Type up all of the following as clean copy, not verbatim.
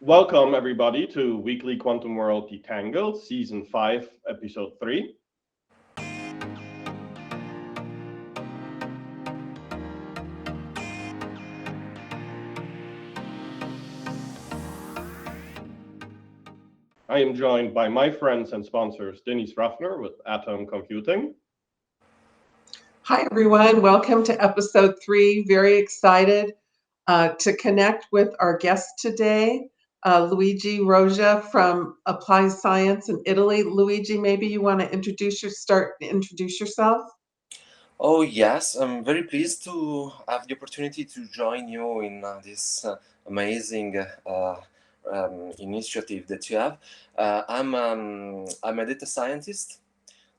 Welcome, everybody, to Weekly Quantum World Detangled, Season 5, Episode 3. I am joined by my friends and sponsors, Denise Ruffner with Atom Computing. Hi, everyone. Welcome to Episode 3. Very excited to connect with our guest today, Luigi Roggia from Applied Science in Italy. Luigi, maybe you want to introduce yourself? Oh, yes, I'm very pleased to have the opportunity to join you in this amazing initiative that you have. I'm a data scientist.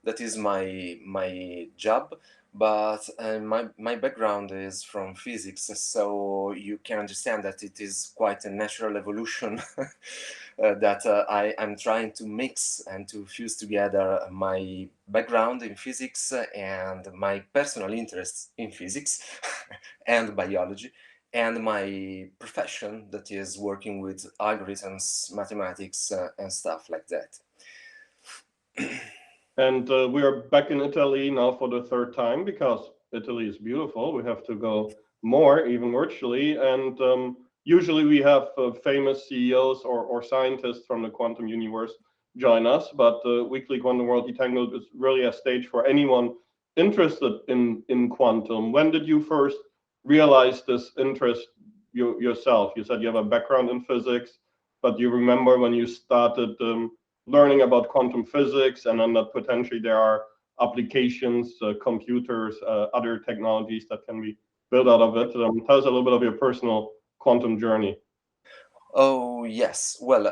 That is my job, but my background is from physics, so you can understand that it is quite a natural evolution that I'm trying to mix and to fuse together my background in physics and my personal interests in physics and biology and my profession, that is working with algorithms, mathematics, and stuff like that. And we are back in Italy now for the third time because Italy is beautiful. We have to go more, even virtually. And usually we have famous CEOs or scientists from the quantum universe join us. But Weekly Quantum World Detangled is really a stage for anyone interested in quantum. When did you first realize this interest yourself? You said you have a background in physics, but you remember when you started learning about quantum physics, and then that potentially there are applications, computers, other technologies that can be built out of it. Tell us a little bit of your personal quantum journey. Oh, yes. Well,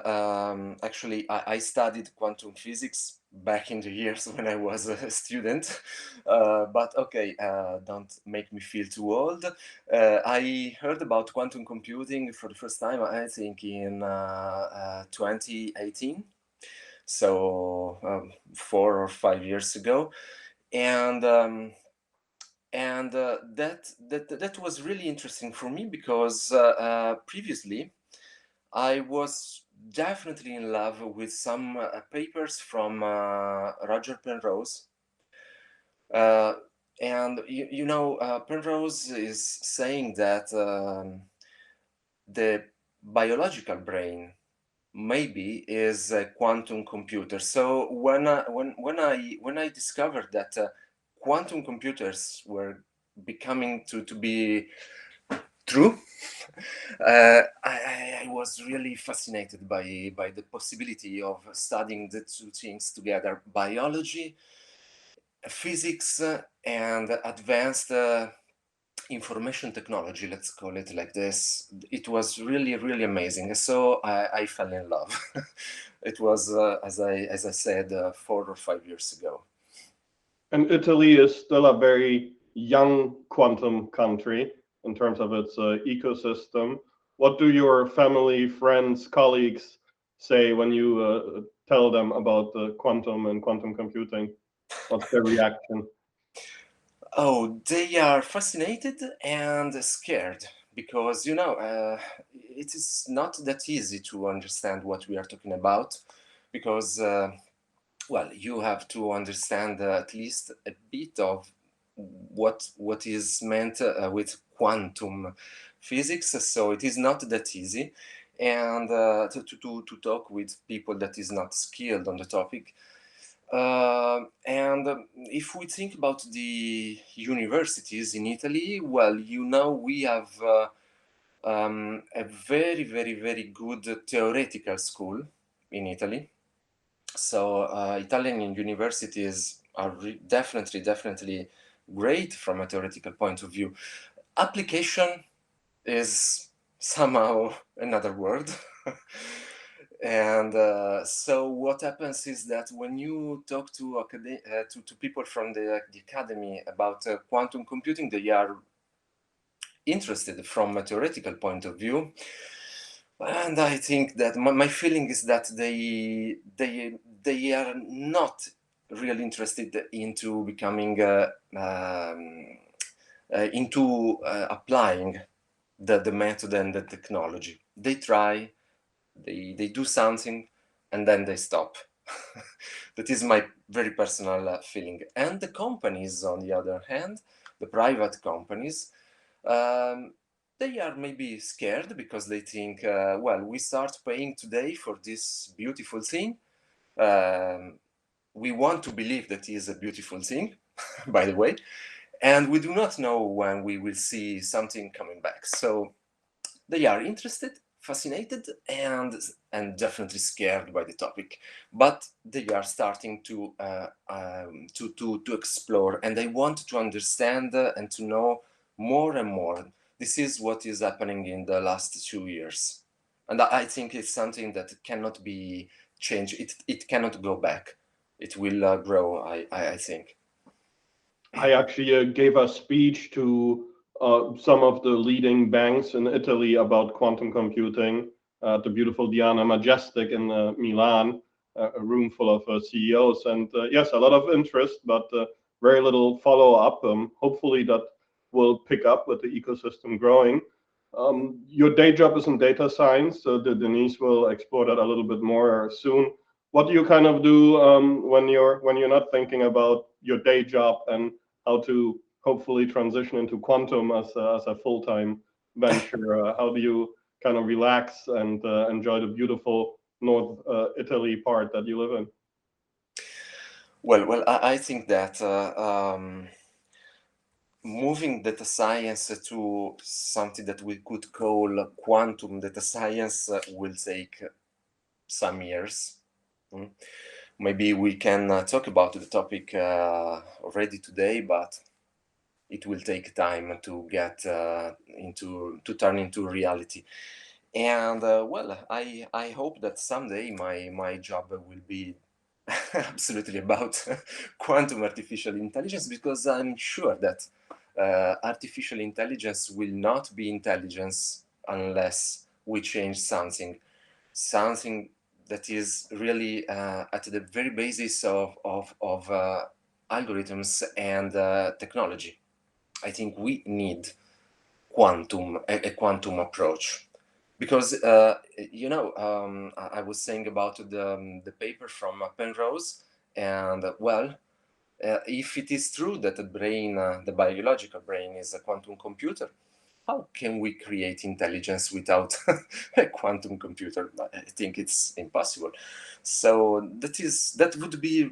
actually, I studied quantum physics back in the years when I was a student. But okay, don't make me feel too old. I heard about quantum computing for the first time, I think, in 2018. So 4 or 5 years ago. And that was really interesting for me because previously I was definitely in love with some papers from Roger Penrose. Uh, and Penrose is saying that the biological brain maybe is a quantum computer. So when I discovered that quantum computers were becoming to be true, I was really fascinated by the possibility of studying the two things together: biology, physics, and advanced information technology. Let's call it like this. It was really, really amazing. So I fell in love. It was, as I said, 4 or 5 years ago. And Italy is still a very young quantum country in terms of its ecosystem. What do your family, friends, colleagues say when you tell them about quantum and quantum computing? What's their reaction? Oh, they are fascinated and scared because, it is not that easy to understand what we are talking about because, well, you have to understand at least a bit of what is meant with quantum physics. So it is not that easy. And to talk with people that is not skilled on the topic. And if we think about the universities in Italy, well, we have a very, very, very good theoretical school in Italy. So Italian universities are definitely great from a theoretical point of view. Application is somehow another word. And so what happens is that when you talk to people from the academy about quantum computing, they are interested from a theoretical point of view. And I think that my feeling is that they are not really interested into becoming into applying the method and the technology. They try, They do something and then they stop. That is my very personal feeling. And the companies, on the other hand, the private companies, they are maybe scared because they think, well, we start paying today for this beautiful thing. We want to believe that it is a beautiful thing, by the way, and we do not know when we will see something coming back. So they are interested, fascinated, and definitely scared by the topic. But they are starting to explore, and they want to understand and to know more and more. This is what is happening in the last 2 years, and I think it's something that cannot be changed. It cannot go back. It will grow. I think. I actually gave a speech to some of the leading banks in Italy about quantum computing at the beautiful Diana Majestic in Milan, a room full of CEOs. And yes, a lot of interest, but very little follow up. Hopefully, that will pick up with the ecosystem growing. Your day job is in data science, so Denise will explore that a little bit more soon. What do you kind of do when you're not thinking about your day job and how to hopefully transition into quantum as a full-time venture? How do you kind of relax and enjoy the beautiful North Italy part that you live in? Well, I think that moving data science to something that we could call quantum data science will take some years. Mm. Maybe we can talk about the topic already today, but it will take time to get to turn into reality. And well, I hope that someday my job will be absolutely about quantum artificial intelligence, because I'm sure that artificial intelligence will not be intelligence unless we change something that is really at the very basis of algorithms and technology. I think we need a quantum approach, because I was saying about the paper from Penrose, and well, if it is true that the brain, the biological brain, is a quantum computer, how can we create intelligence without a quantum computer? I think it's impossible. So that would be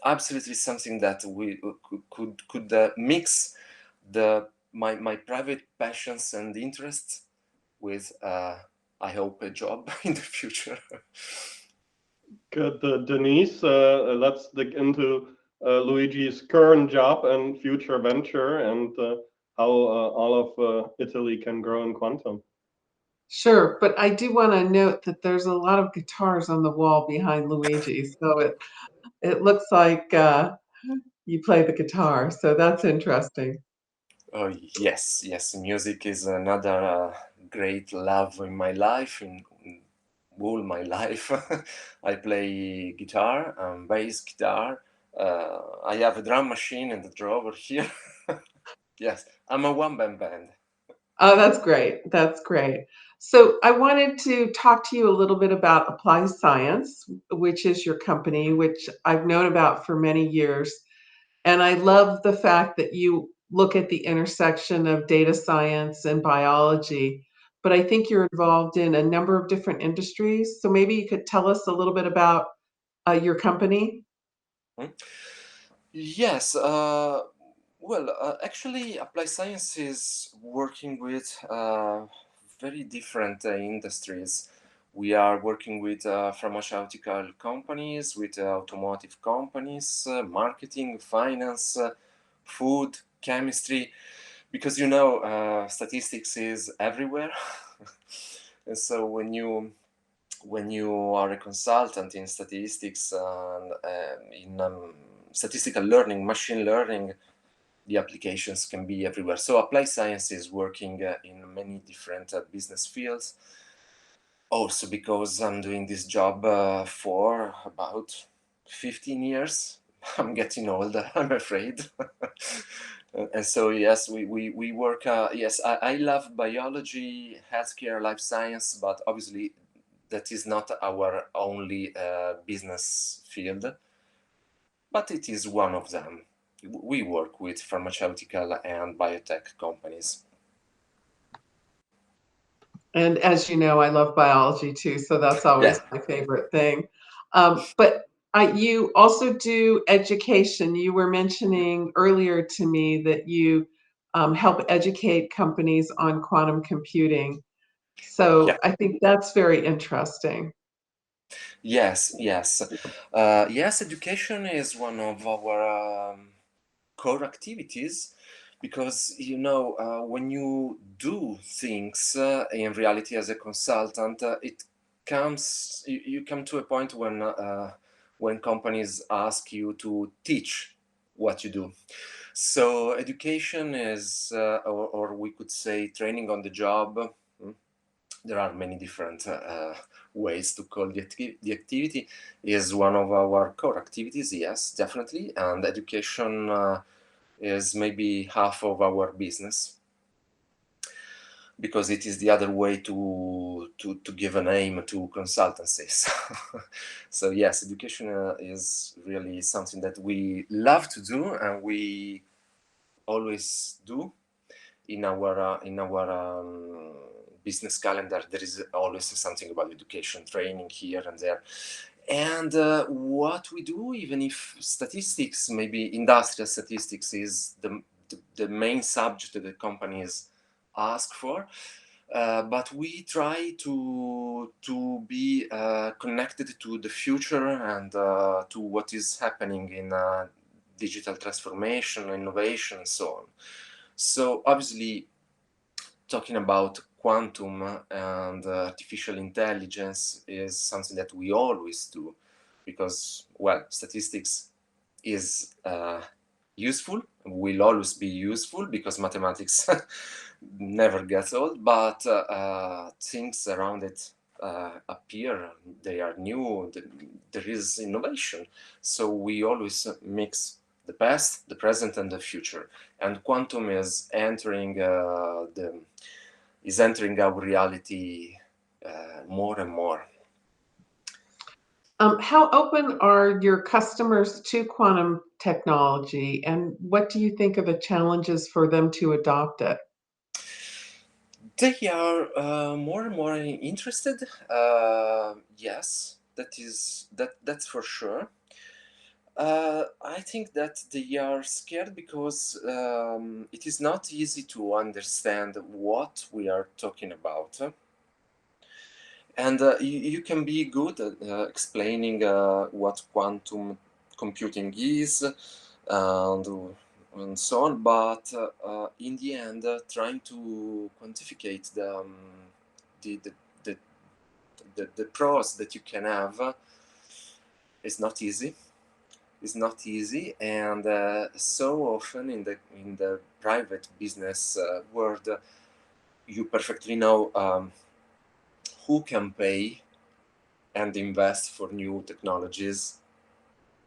absolutely something that we could mix my private passions and interests with, I hope, a job in the future. Good, Denise. Let's dig into Luigi's current job and future venture and how all of Italy can grow in quantum. Sure, but I do want to note that there's a lot of guitars on the wall behind Luigi, so it looks like you play the guitar, so that's interesting. Oh yes, music is another great love in my life, in all my life. I play guitar, bass guitar. I have a drum machine in the drawer here. Yes, I'm a one-man band. Oh, that's great. That's great. So I wanted to talk to you a little bit about Applied Science, which is your company, which I've known about for many years. And I love the fact that you look at the intersection of data science and biology. But I think you're involved in a number of different industries. So maybe you could tell us a little bit about your company. Hmm? Yes, well, actually, Applied Science is working with very different industries. We are working with pharmaceutical companies, with automotive companies, marketing, finance, food, chemistry, because statistics is everywhere. And so when you are a consultant in statistics and in statistical learning, machine learning, the applications can be everywhere. So applied science is working in many different business fields. Also because I'm doing this job for about 15 years. I'm getting older, I'm afraid. And so, yes, we work, yes, I love biology, healthcare, life science, but obviously that is not our only business field, but it is one of them. We work with pharmaceutical and biotech companies. And as you know, I love biology too, so that's always my favorite thing. But you also do education. You were mentioning earlier to me that you help educate companies on quantum computing. So I think that's very interesting. Yes. Yes, education is one of our core activities, because when you do things in reality as a consultant, you come to a point when companies ask you to teach what you do. So education is, or we could say, training on the job. There are many different ways to call the activity. Is one of our core activities, yes, definitely, and education is maybe half of our business, because it is the other way to give a name to consultancies. So yes, education is really something that we love to do, and we always do in our business calendar. There is always something about education, training here and there. And what we do, even if statistics, maybe industrial statistics, is the main subject that the companies ask for, but we try to be connected to the future and to what is happening in digital transformation, innovation, and so on. So obviously, talking about quantum and artificial intelligence is something that we always do, because, well, statistics is useful, will always be useful, because mathematics never gets old, but things around it appear, they are new, there is innovation. So we always mix the past, the present, and the future. And quantum is entering our reality more and more. How open are your customers to quantum technology, and what do you think are the challenges for them to adopt it? They are more and more interested. Yes, that's for sure. I think that they are scared because it is not easy to understand what we are talking about. And you can be good at explaining what quantum computing is, and so on, but in the end, trying to quantificate the, the, the, the pros that you can have is not easy. It's not easy, and so often in the private business world, you perfectly know who can pay and invest for new technologies.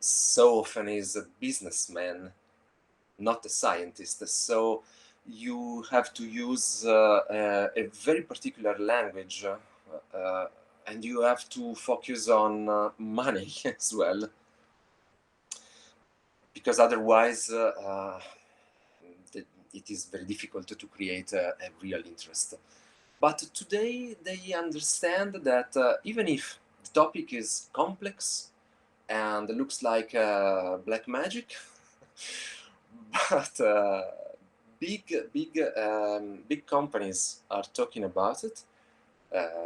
So often is a businessman, not a scientist. So you have to use a very particular language, and you have to focus on money as well, because otherwise it is very difficult to create a real interest. But today they understand that even if the topic is complex and looks like black magic, but big companies are talking about it,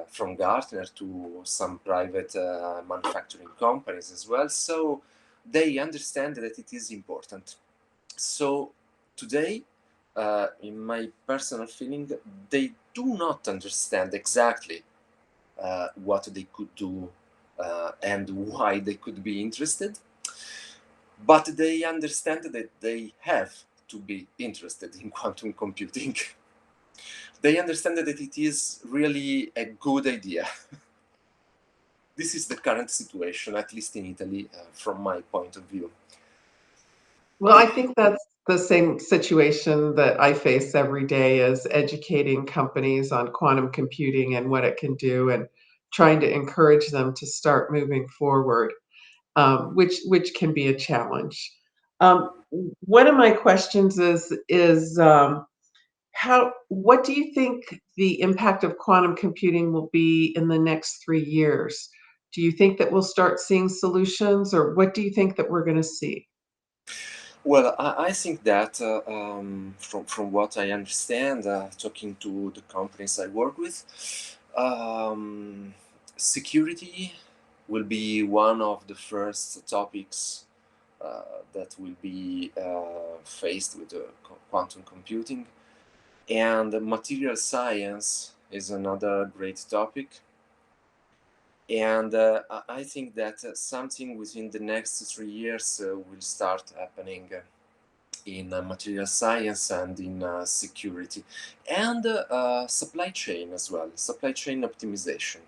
from Gartner to some private manufacturing companies as well. So they understand that it is important. So today, in my personal feeling, they do not understand exactly what they could do and why they could be interested, but they understand that they have to be interested in quantum computing. They understand that it is really a good idea. This is the current situation, at least in Italy, from my point of view. Well, I think that's the same situation that I face every day, is educating companies on quantum computing and what it can do. And trying to encourage them to start moving forward, which can be a challenge. One of my questions is what do you think the impact of quantum computing will be in the next 3 years? Do you think that we'll start seeing solutions, or what do you think that we're going to see? Well, I think that from what I understand, talking to the companies I work with, security will be one of the first topics that will be faced with quantum computing. And material science is another great topic. And I think that something within the next 3 years will start happening in material science and in security. And supply chain as well, supply chain optimization.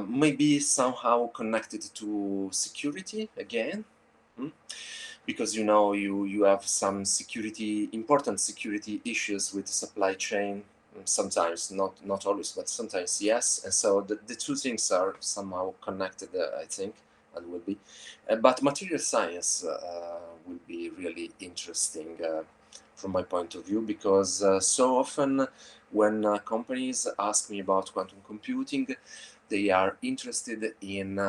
Maybe somehow connected to security again. Because you have some important security issues with the supply chain. Sometimes, not always, but sometimes yes. And so the two things are somehow connected, I think, and will be. But material science will be really interesting from my point of view, because so often when companies ask me about quantum computing, they are interested in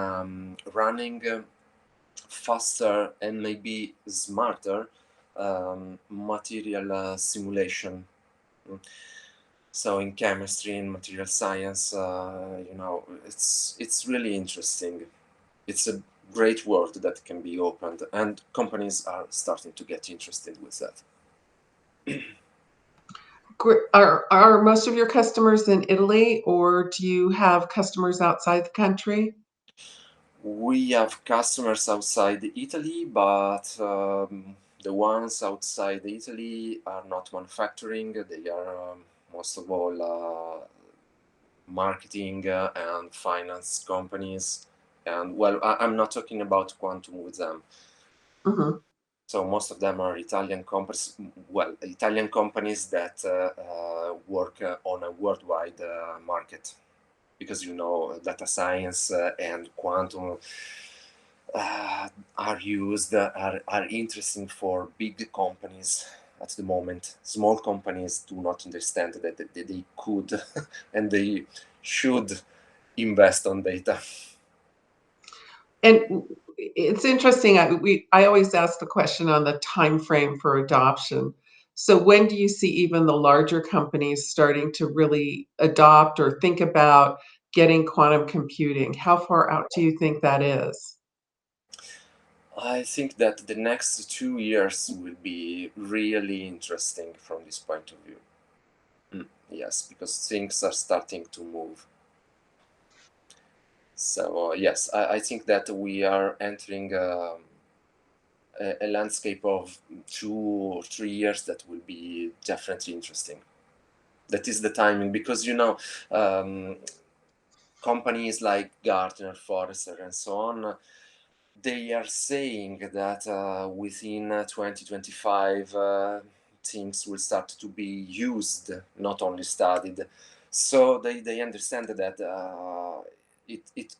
running faster and maybe smarter material simulation. So in chemistry and material science, it's really interesting. It's a great world that can be opened, and companies are starting to get interested with that. Are most of your customers in Italy, or do you have customers outside the country? We have customers outside Italy, but the ones outside Italy are not manufacturing. They are most of all marketing and finance companies. And well, I'm not talking about quantum with them. Mhm. So most of them are Italian companies. Well, Italian companies that work on a worldwide market, because data science and quantum are interesting for big companies at the moment. Small companies do not understand that they could and they should invest on data. And it's interesting. I always ask the question on the time frame for adoption. So when do you see even the larger companies starting to really adopt or think about getting quantum computing? How far out do you think that is? I think that the next 2 years will be really interesting from this point of view. Yes, because things are starting to move. So yes, I think that we are entering a landscape of 2 or 3 years that will be definitely interesting. That is the timing, because companies like Gartner, Forrester, and so on, they are saying that within 2025 things will start to be used, not only studied. So they understand that it's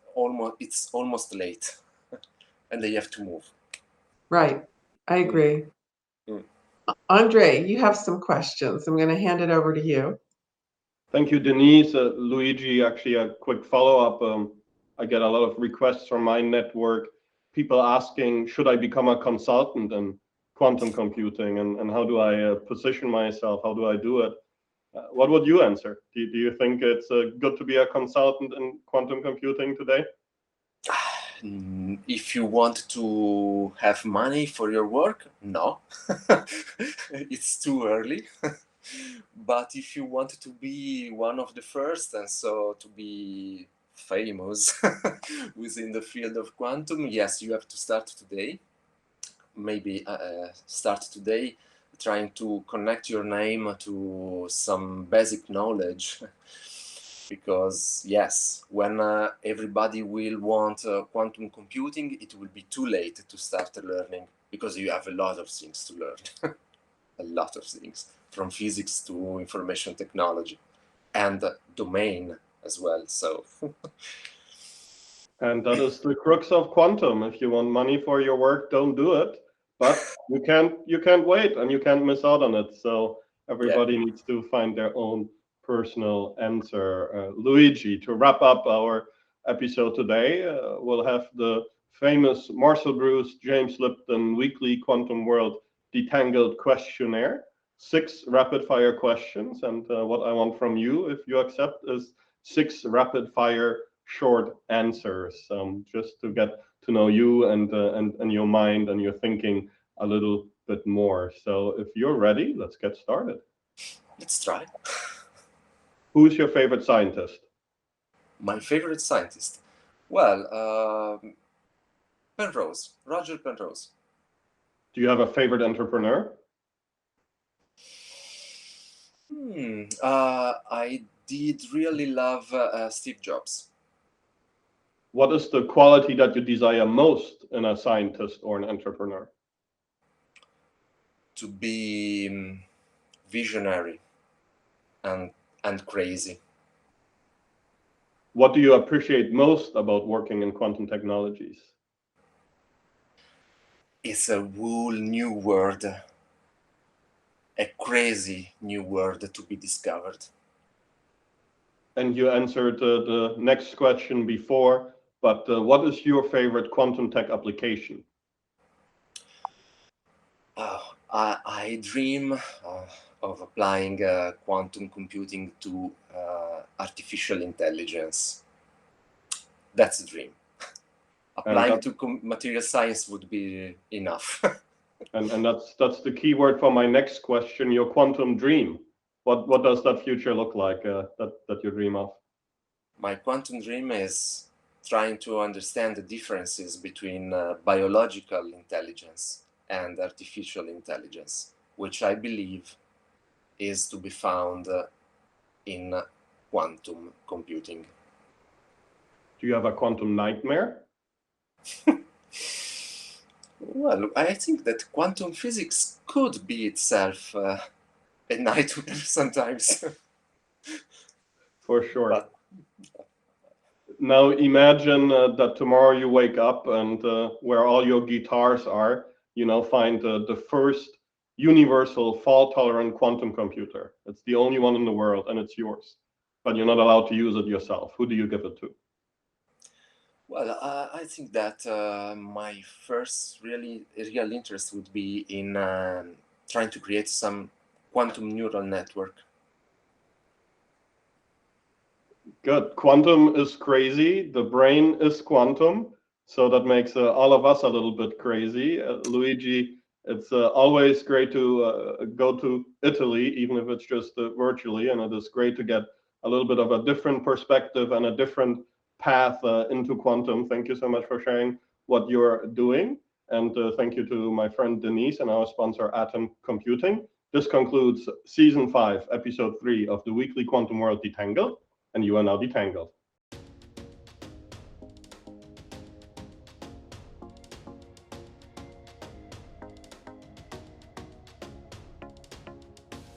almost late, and they have to move. Right. I agree. Mm. André, you have some questions. I'm going to hand it over to you. Thank you, Denise. Luigi, actually, a quick follow-up. I get a lot of requests from my network, people asking, should I become a consultant in quantum computing, and how do I position myself? How do I do it? What would you answer? Do you think it's good to be a consultant in quantum computing today? If you want to have money for your work, no. It's too early. But if you want to be one of the first, and so to be famous within the field of quantum, yes, you have to start today. Maybe start today trying to connect your name to some basic knowledge. Because yes, when everybody will want quantum computing, it will be too late to start learning, because you have a lot of things to learn. A lot of things, from physics to information technology and domain as well. So, And that is the crux of quantum. If you want money for your work, don't do it. But you can't wait, and you can't miss out on it. So everybody needs to find their own personal answer. Luigi, to wrap up our episode today, we'll have the famous Marcel Bruce, James Lipton weekly Quantum World Detangled questionnaire. 6 rapid fire questions. And what I want from you, if you accept, is 6 rapid fire short answers, just to get to know you and your mind and your thinking a little bit more. So if you're ready, let's get started. Let's try. Who's your favorite scientist? My favorite scientist? Well, Penrose, Roger Penrose. Do you have a favorite entrepreneur? I did really love Steve Jobs. What is the quality that you desire most in a scientist or an entrepreneur? To be visionary and crazy. What do you appreciate most about working in quantum technologies? It's a whole new world, a crazy new world to be discovered. And you answered the next question before, but what is your favorite quantum tech application? I dream of applying quantum computing to artificial intelligence. That's a dream. Applying to material science would be enough. and that's the key word for my next question, your quantum dream. What does that future look like that you dream of? My quantum dream is trying to understand the differences between biological intelligence and artificial intelligence, which I believe is to be found in quantum computing. Do you have a quantum nightmare? Well, I think that quantum physics could be itself a nightmare sometimes. For sure. But now imagine that tomorrow you wake up and where all your guitars are, find the first universal fault-tolerant quantum computer. It's the only one in the world, and it's yours. But you're not allowed to use it yourself. Who do you give it to? Well, I think that my first real interest would be in trying to create some quantum neural network. Good. Quantum is crazy. The brain is quantum. So that makes all of us a little bit crazy. Luigi, it's always great to go to Italy, even if it's just virtually. And it is great to get a little bit of a different perspective and a different path into quantum. Thank you so much for sharing what you're doing. And thank you to my friend Denise and our sponsor, Atom Computing. This concludes Season 5, Episode 3 of the weekly Quantum World Detangled. And you are now detangled.